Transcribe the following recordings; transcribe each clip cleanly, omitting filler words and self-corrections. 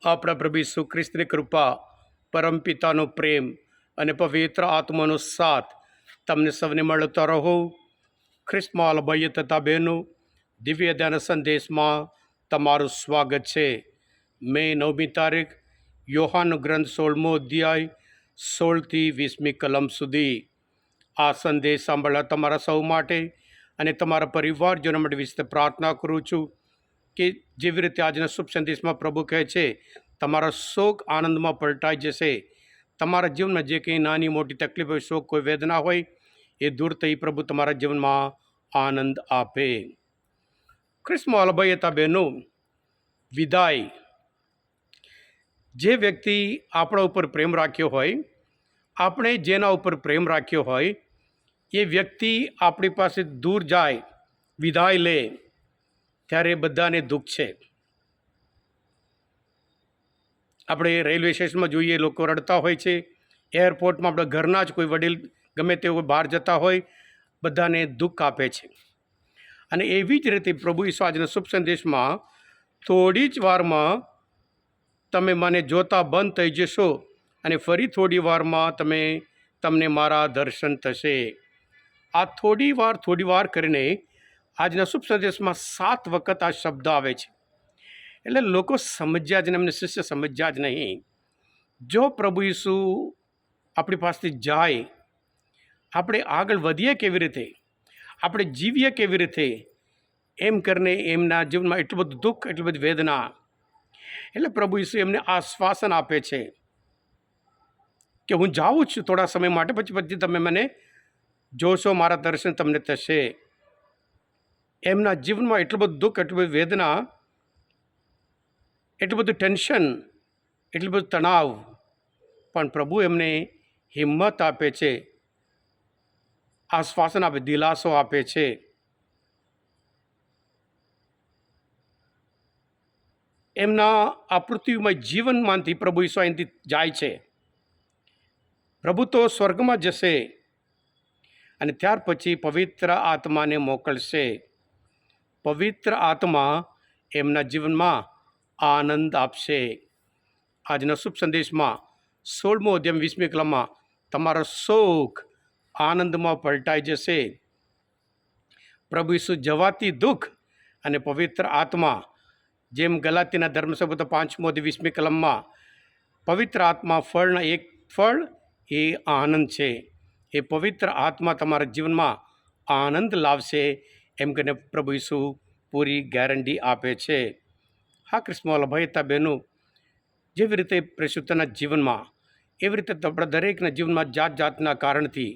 આપણા પ્રભુ ઈસુ ખ્રિસ્તની કૃપા, પરમપિતાનો પ્રેમ અને પવિત્ર આત્માનો સાથ તમને સૌને મળતો રહો. ખ્રિસ્તમાં ભાઈઓ તથા બહેનો, દિવ્ય ધ્યાન સંદેશમાં તમારું સ્વાગત છે. મે 9મી તારીખ, યોહાનનો ગ્રંથ 16મો અધ્યાય 16થી 20મી કલમ સુધી. આ સંદેશ સાંભળવા તમારા સૌ માટે અને તમારા પરિવારજનો માટે વિશે પ્રાર્થના કરું છું કે જેવી રીતે આજના શુભ સંદેશમાં પ્રભુ કહે છે, તમારો શોક આનંદમાં પલટાઈ જશે. તમારા જીવનમાં જે કંઈ નાની મોટી તકલીફ હોય, શોક, કોઈ વેદના હોય, એ દૂર થઈ પ્રભુ તમારા જીવનમાં આનંદ આપે. ખ્રિસ્તમાં અલભાઈ હતા બહેનો, વિદાય. જે વ્યક્તિ આપણા ઉપર પ્રેમ રાખ્યો હોય, આપણે જેના ઉપર પ્રેમ રાખ્યો હોય, એ વ્યક્તિ આપણી પાસે દૂર જાય, વિદાય લે, ત્યારે બધાને દુઃખ છે. આપણે રેલવે સ્ટેશનમાં જોઈએ, લોકો રડતા હોય છે. એરપોર્ટમાં આપણા ઘરના જ કોઈ વડીલ ગમે તેઓ બહાર જતા હોય, બધાને દુઃખ આપે છે. અને એવી જ રીતે પ્રભુ ઈસુ આજના શુભ સંદેશમાં થોડી જ વારમાં તમે મને જોતા બંધ થઈ જશો અને ફરી થોડી વારમાં તમને મારા દર્શન થશે. આ થોડી વાર કરીને આજના શુભ સંદેશમાં 7 વખત આ શબ્દ આવે છે. એટલે લોકો સમજ્યા જ નહીં, એમને શિષ્ય સમજ્યા જ નહીં. જો પ્રભુ ઈસુ આપણી પાસેથી જાય, આપણે આગળ વધીએ કેવી રીતે, આપણે જીવીએ કેવી રીતે, એમ કરીને એમના જીવનમાં એટલું બધું દુઃખ, એટલી બધી વેદના. એટલે પ્રભુ ઈસુ એમને આશ્વાસન આપે છે કે હું જાઉં છું થોડા સમય માટે, પછી તમે મને જોશો, મારા દર્શન તમને થશે. એમના જીવનમાં એટલું બધું દુઃખ, એટલી બધી વેદના, એટલું બધું ટેન્શન, એટલું બધું તણાવ, પણ પ્રભુ એમને હિંમત આપે છે, આશ્વાસન આપે, દિલાસો આપે છે. એમના આ પૃથ્વીમય જીવનમાંથી પ્રભુ ઈસુ અહીંથી જાય છે. પ્રભુ તો સ્વર્ગમાં જશે અને ત્યાર પછી પવિત્ર આત્માને મોકલશે. પવિત્ર આત્મા એમના જીવનમાં આનંદ આપશે. આજના શુભ સંદેશમાં 16મો અધ્યાય 20મી કલમમાં તમારો શોક આનંદમાં પલટાઈ જશે. પ્રભુ ઈસુ જવાથી દુઃખ અને પવિત્ર આત્મા, જેમ ગલાતીના ધર્મસભ્યો 5મો અધ્યાય 20મી કલમમાં પવિત્ર આત્મા ફળના એક ફળ એ આનંદ છે. એ પવિત્ર આત્મા તમારા જીવનમાં આનંદ લાવશે, એમ કરીને પ્રભુ ઈસુ પૂરી ગેરંટી આપે છે. હા ખ્રિસ્તમાં ભાઈતા બહેનો, જેવી રીતે પ્રસૂતાના જીવનમાં, એવી રીતે આપણા દરેકના જીવનમાં જાતના કારણથી,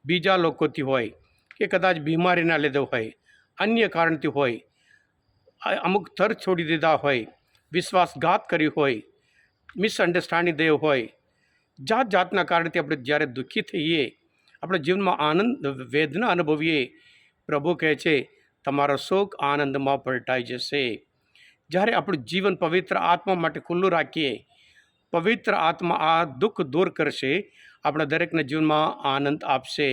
બીજા લોકોથી હોય કે કદાચ બીમારીના લીધે હોય, અન્ય કારણથી હોય, અમુક થર છોડી દીધા હોય, વિશ્વાસઘાત કર્યું હોય, મિસઅન્ડરસ્ટેન્ડિંગ થયો હોય, જાતના કારણથી આપણે જ્યારે દુઃખી થઈએ, આપણા જીવનમાં આનંદ વેદના અનુભવીએ, પ્રભુ કહે છે તમારો શોક આનંદમાં પલટાઈ જશે. જ્યારે આપણું જીવન પવિત્ર આત્મા માટે ખુલ્લું રાખીએ, પવિત્ર આત્મા આ દુઃખ દૂર કરશે, આપણા દરેકના જીવનમાં આનંદ આપશે.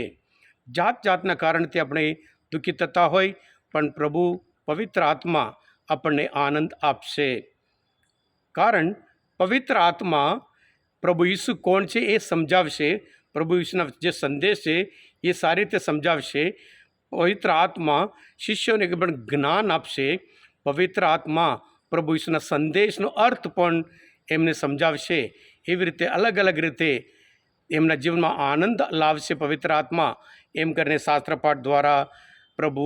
જાતના કારણથી આપણે દુઃખી થતા હોય, પણ પ્રભુ પવિત્ર આત્મા આપણને આનંદ આપશે. કારણ પવિત્ર આત્મા પ્રભુ ઈસુ કોણ છે એ સમજાવશે. પ્રભુ ઈસુના જે સંદેશ છે એ સારી રીતે સમજાવશે. પવિત્ર આત્મા શિષ્યોને પણ જ્ઞાન આપશે. પવિત્ર આત્મા પ્રભુ ઈસુના સંદેશનો અર્થ પણ એમને સમજાવશે. એવી રીતે અલગ રીતે એમના જીવનમાં આનંદ લાવશે પવિત્ર આત્મા, એમ કરીને શાસ્ત્રપાઠ દ્વારા પ્રભુ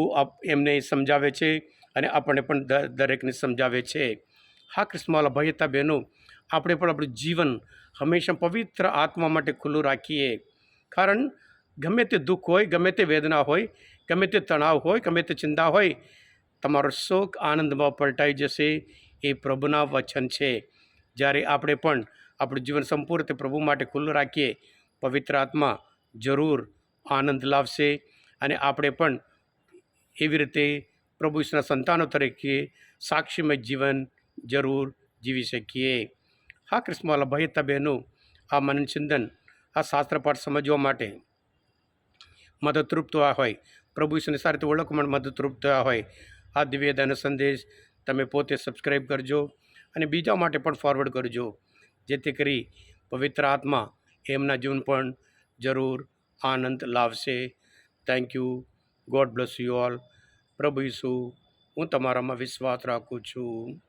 એમને સમજાવે છે અને આપણને પણ દરેકને સમજાવે છે. હા ખ્રિસ્તમાં ભાઈતા બહેનો, આપણે પણ આપણું જીવન હંમેશા પવિત્ર આત્મા માટે ખુલ્લું રાખીએ. કારણ ગમે તે દુઃખ હોય, ગમે તે વેદના હોય, ગમે તે તણાવ હોય, ગમે તે ચિંતા હોય, તમારો શોક આનંદમાં પલટાઈ જશે, એ પ્રભુના વચન છે. જ્યારે આપણે પણ આપણું જીવન સંપૂર્ણ રીતે પ્રભુ માટે ખુલ્લું રાખીએ, પવિત્ર આત્મા જરૂર આનંદ લાવશે અને આપણે પણ એવી રીતે પ્રભુ ઈસુના સંતાનો તરીકે સાક્ષીમય જીવન જરૂર જીવી શકીએ. હા ખ્રિસ્તમાં ભાઈતા બહેનો, આ મનન ચિંતન, આ શાસ્ત્રપાઠ સમજવા માટે મદદરૂપ થયા હોય, પ્રભુ ઈસુને સારી રીતે ઓળખવા માટે મદદરૂપ થયા હોય, આ દિવ્યદાન સંદેશ તમે પોતે સબસ્ક્રાઈબ કરજો અને બીજા માટે પણ ફોરવર્ડ કરજો, જેથી કરી પવિત્ર આત્મા એમના જીવન પણ જરૂર આનંદ લાવશે. Thank you. God bless you all. પ્રભુ ઈસુ, હું તમારામાં વિશ્વાસ રાખું છું.